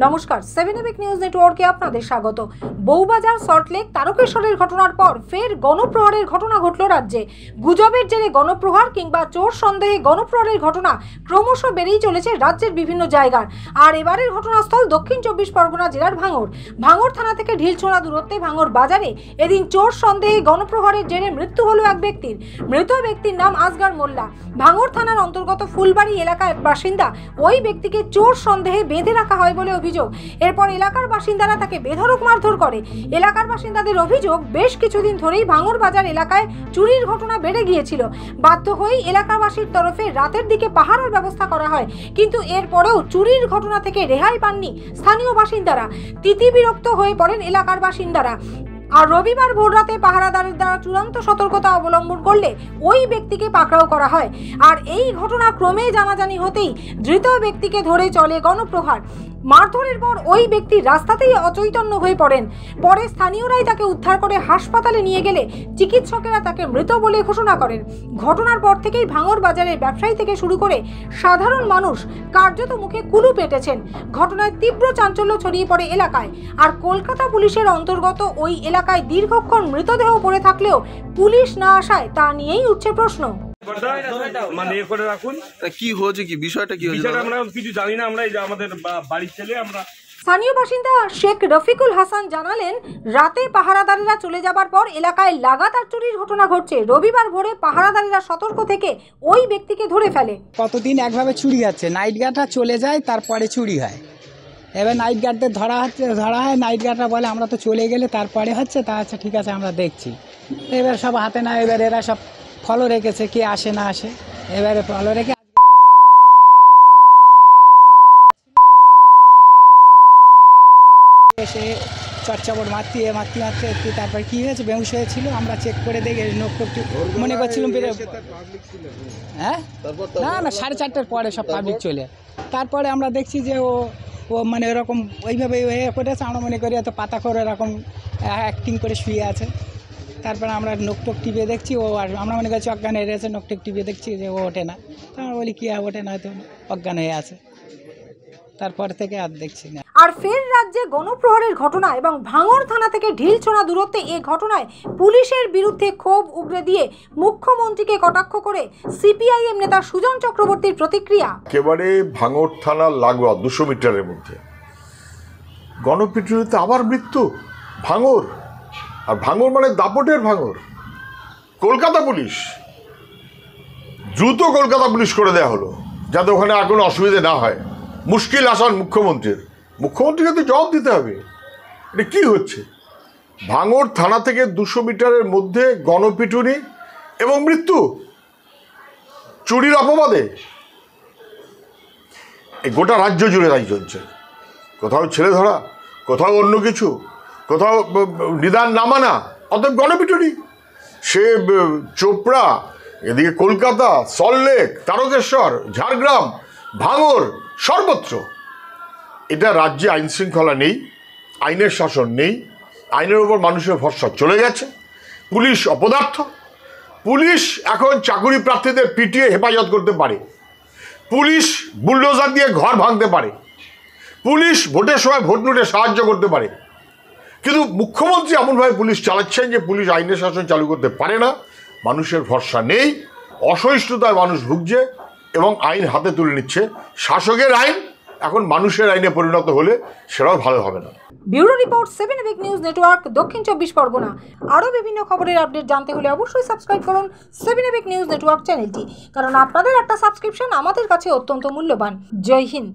নমস্কার, 7 EPIC news নেটওয়ার্কে আপনাদের স্বাগত। বউবাজার সল্টলেক তারকেশ্বরের ঘটনার পর ফের গণপ্রহারের ঘটনা ঘটল রাজ্যে। গুজবের জেরে গণপ্রহার কিংবা চোর সন্দেহে গণপ্রহারের ঘটনা ক্রমশ বেড়েই চলেছে রাজ্যের বিভিন্ন জায়গার। আর এবারের ঘটনাস্থল দক্ষিণ 24 পরগনা জেলার ভাঙড় থানা থেকে ঢিলছোড়া দূরত্বে ভাঙড় বাজারে এদিন চোর সন্দেহে গণপ্রহারের জেরে মৃত্যু হলো এক ব্যক্তির। মৃত ব্যক্তির নাম আসগার মোল্লা, ভাঙড় থানার অন্তর্গত ফুলবাড়ি এলাকার বাসিন্দা। ওই ব্যক্তিকে চোর সন্দেহে বেঁধে রাখা হয় বলে অভিযোগ। এরপর এলাকার বাসিন্দারা তাকে বেধড়ক মারধর করে। এলাকার বাসিন্দাদের অভিযোগ, বেশ কিছুদিন ধরেই ভাঙড় বাজার এলাকায় চুরির ঘটনা বেড়ে গিয়েছিল। বাধ্য হয়েই এলাকাবাসীর তরফে রাতের দিকে পাহারার ব্যবস্থা করা হয়, কিন্তু এরপরেও চুরির ঘটনা থেকে রেহাই পাননি স্থানীয় বাসিন্দারা। তিতিবিরক্ত হয়ে পড়েন এলাকার বাসিন্দারা। আর রবিবার ভোররাতে পাহারাদারের দ্বারা চূড়ান্ত সতর্কতা অবলম্বন করলে ওই ব্যক্তিকে পাকড়াও করা হয়। আর এই ঘটনা ক্রমে জানাজানি হতেই ধৃত ব্যক্তিকে ধরে চলে গণপ্রহার। মারধরের পর ওই ব্যক্তি রাস্তাতেই অচৈতন্য হয়ে পড়েন। পরে স্থানীয়রাই তাকে উদ্ধার করে হাসপাতালে নিয়ে গেলে চিকিৎসকেরা তাকে মৃত বলে ঘোষণা করেন। ঘটনার পর থেকেই ভাঙড় বাজারের ব্যবসায়ী থেকে শুরু করে সাধারণ মানুষ কার্যত মুখে কুলু পেটেছেন। ঘটনায় তীব্র চাঞ্চল্য ছড়িয়ে পড়ে এলাকায়। আর কলকাতা পুলিশের অন্তর্গত ওই এলাকায় দীর্ঘক্ষণ মৃতদেহ পড়ে থাকলেও পুলিশ না আসায় তা নিয়েই উঠছে প্রশ্ন। মানে করে রাখুন, কি হয়েছে, কি বিষয়টা কি হয়েছে আমরা কিছু জানি না। আমরা এই যে আমাদের বাড়ির ছেলে আমরা। স্থানীয় বাসিন্দা শেখ রফিকুল হাসান জানালেন, রাতে পাহারাদারেরা চলে যাবার পর এলাকায় লাগাতার চুরির ঘটনা ঘটছে। রবিবার ভোরে পাহারাদারেরা সতর্ক থেকে ওই ব্যক্তিকে ধরে ফেলে। কতদিন একভাবে চুরি যাচ্ছে, নাইট গার্ডরা চলে যায় তারপরে চুরি হয়। এবার নাইট গার্ডদের ধরা হয়, নাইট গার্ডরা বলে আমরা তো চলে গেলে তারপরে হচ্ছে। তা আচ্ছা ঠিক আছে, আমরা দেখছি। এবার সব হাতে না, এবার এরা সব ফলো রেখেছে, কে আসে না আসে, এবারে ফলো রেখে এসে চটচপট মারতে একটু। তারপর কী হয়েছে, বেহুশ হয়েছিল। আমরা চেক করে দেখে নোকটি মনে করছিলাম হ্যাঁ না 4:30টার পরে সব পাবলিক চলে। তারপরে আমরা দেখছি যে ও মানে এরকম ওইভাবে করেছে। আমরা মনে করি এত পাতা করে এরকম অ্যাক্টিং করে শুয়ে আছে। তারপরে আমরা নোকটোক টিপে দেখছি ও, আর আমরা মনে করছি অজ্ঞান হয়ে গেছে। নোকটোক টিপে দেখছি যে ও ওঠে না। তো আমরা বলি কী ওঠে না, হয়তো অজ্ঞান হয়ে আছে। তারপর থেকে আর দেখছি না। আর ফের রাজ্যে গণপ্রহারের ঘটনা এবং ভাঙড় থানা থেকে ঢিলছোড়া দূরত্বে এই ঘটনায় পুলিশের বিরুদ্ধে ক্ষোভ উগরে দিয়ে মুখ্যমন্ত্রীকে কটাক্ষ করে সিপিআইএম নেতা সুজন চক্রবর্তীর প্রতিক্রিয়া। একেবারে ভাঙড় থানা লাগোয়া 200 মিটারের মধ্যে গণপিটুনিতে আবার মৃত্যু। ভাঙড়, আর ভাঙড় মানে দাপটের ভাঙড়। কলকাতা পুলিশ, দ্রুত কলকাতা পুলিশ করে দেওয়া হলো যাতে ওখানে আর কোনো অসুবিধা না হয়। মুশকিল আসান মুখ্যমন্ত্রীকে তো জবাব দিতে হবে। এটা কি হচ্ছে? ভাঙড় থানা থেকে 200 মিটারের মধ্যে গণপিটুনি এবং মৃত্যু চুরির অপবাদে। এই গোটা রাজ্য জুড়ে তাই চলছে। কোথাও ছেলে ধরা, কোথাও অন্য কিছু, কোথাও নিদান না মানা, অতএব গণপিটুনি। সে চোপড়া, এদিকে কলকাতা, সল্টলেক, তারকেশ্বর, ঝাড়গ্রাম, ভাঙড়, সর্বত্র। এটা রাজ্যে আইন শৃঙ্খলা নেই, আইনের শাসন নেই, আইনের উপর মানুষের ভরসা চলে গেছে। পুলিশ অপদার্থ। পুলিশ এখন চাকুরি প্রার্থীদের পিটিয়ে হেফাজত করতে পারে, পুলিশ বুলডোজার দিয়ে ঘর ভাঙতে পারে, পুলিশ ভোটের সময় ভোট লুটে সাহায্য করতে পারে। কিন্তু মুখ্যমন্ত্রী এমনভাবে পুলিশ চালাচ্ছেন যে পুলিশ আইনের শাসন চালু করতে পারে না। মানুষের ভরসা নেই, অসহিষ্ণুতায় মানুষ ভুগছে এবং আইন হাতে তুলে নিচ্ছে। শাসকের আইন এখন মানুষের আইনে পরিণত হলে সেটাও ভালো হবে না। Bureau report, 7 EPIC news network, দক্ষিণ 24 পরগনা। আরও বিভিন্ন খবরের আপডেট জানতে হলে অবশ্যই সাবস্ক্রাইব করুন 7 এবিক নিউজ নেটওয়ার্ক চ্যানেলটি, কারণ আপনাদের একটা সাবস্ক্রিপশন আমাদের কাছে অত্যন্ত মূল্যবান। জয় হিন্দ।